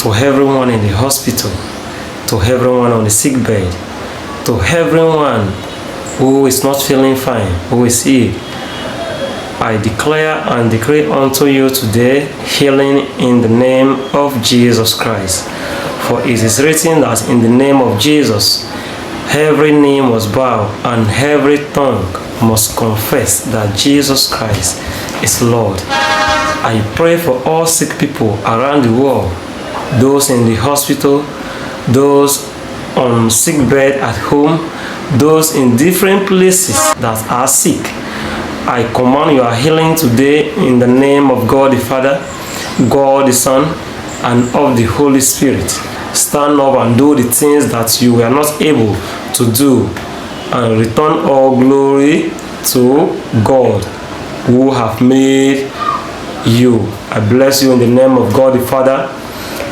to everyone in the hospital, to everyone on the sick bed, to everyone who is not feeling fine, who is ill. I declare and decree unto you today healing in the name of Jesus Christ. For it is written that in the name of Jesus, every knee must bow and every tongue must confess that Jesus Christ is Lord. I pray for all sick people around the world, those in the hospital, those on sick bed at home, those in different places that are sick. I command your healing today in the name of God the Father, God the Son, and of the Holy Spirit. Stand up and do the things that you were not able to do, and return all glory to God who have made you. I bless you in the name of God the Father,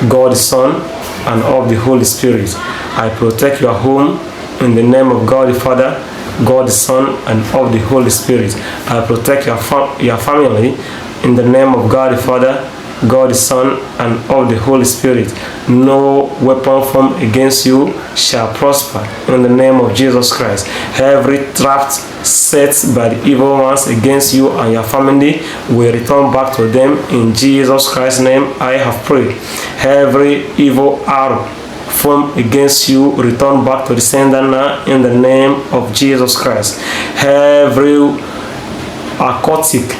God the Son, and of the Holy Spirit. I protect your home in the name of God the Father, God the Son, and of the Holy Spirit. I protect your family in the name of God the Father, God the Son, and of the Holy Spirit. No weapon formed against you shall prosper in the name of Jesus Christ. Every trap set by the evil ones against you and your family will return back to them in Jesus Christ's name. I have prayed. Every evil arrow formed against you return back to the sender now in the name of Jesus Christ. Every occultic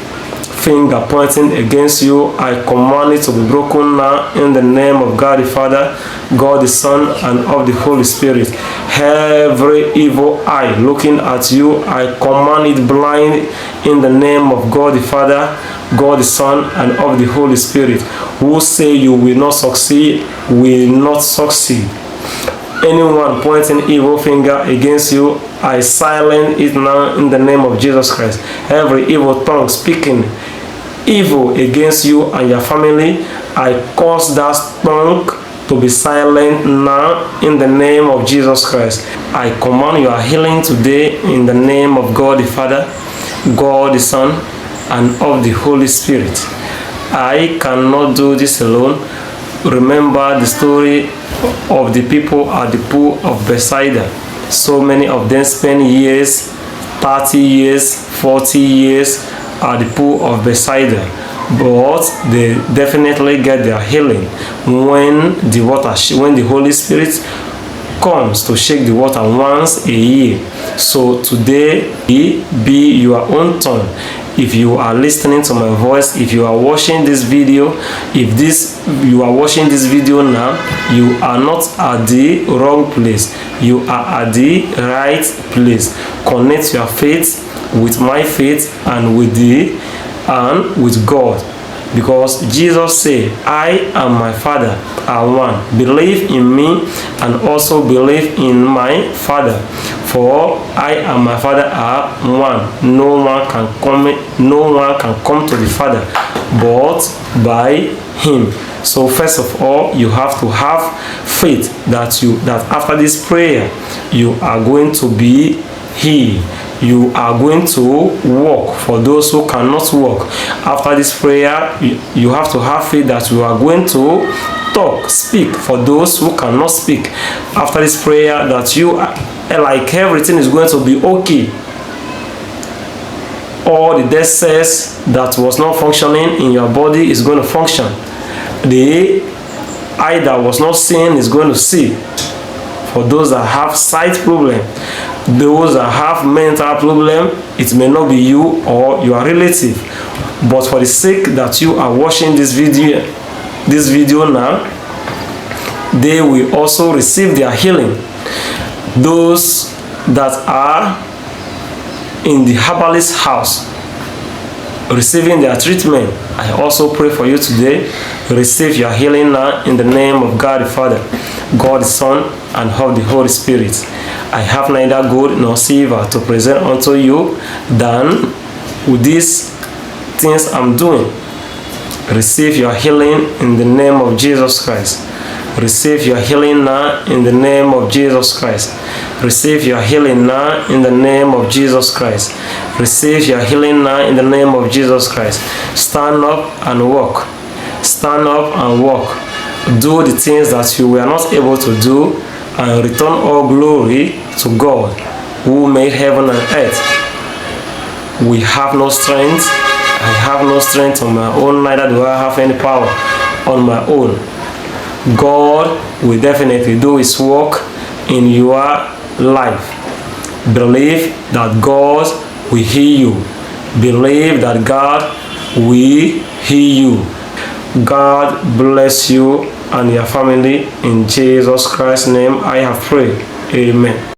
finger pointing against you, I command it to be broken now in the name of God the Father, God the Son, and of the Holy Spirit. Every evil eye looking at you, I command it blind in the name of God the Father, God the Son, and of the Holy Spirit. Who say you will not succeed, will not succeed. Anyone pointing evil finger against you, I silence it now in the name of Jesus Christ. Every evil tongue speaking evil against you and your family, I cause that tongue to be silent now in the name of Jesus Christ. I command your healing today in the name of God the Father, God the Son, and of the Holy Spirit. I cannot do this alone. Remember the story of the people at the pool of Bethesda. So many of them spent years, 30 years, 40 years at the pool of Bethesda, but they definitely get their healing when the Holy Spirit comes to shake the water once a year. So today be your own turn. If you are listening to my voice, if you are watching this video, you are watching this video now, you are not at the wrong place. You are at the right place. Connect your faith with my faith and with God. Because Jesus said, I and my Father are one. Believe in me and also believe in my Father. For I and my Father are one. No one can come to the Father but by him. So first of all, you have to have faith that after this prayer you are going to be healed. You are going to walk for those who cannot walk. After this prayer, you have to have faith that you are going to speak for those who cannot speak. After this prayer, that you like everything is going to be okay. All the dead cells that was not functioning in your body is going to function. The eye that was not seeing is going to see. For those that have sight problem, those that have mental problem, it may not be you or your relative, but for the sake that you are watching this video now, they will also receive their healing. Those that are in the herbalist house receiving their treatment, I also pray for you today. Receive your healing now in the name of God the Father, God the Son, and of the Holy Spirit. I have neither gold nor silver to present unto you than with these things I'm doing. Receive your healing in the name of Jesus Christ. Receive your healing now in the name of Jesus Christ. Receive your healing now in the name of Jesus Christ. Receive your healing now in the name of Jesus Christ. Stand up and walk. Stand up and walk. do the things that you were not able to do, and return all glory to God who made heaven and earth. We have no strength. I have no strength on my own, neither do I have any power on my own. God will definitely do his work in your life. Believe that God will heal you. Believe that God will heal you. God bless you and your family. In Jesus Christ's name I have prayed. Amen.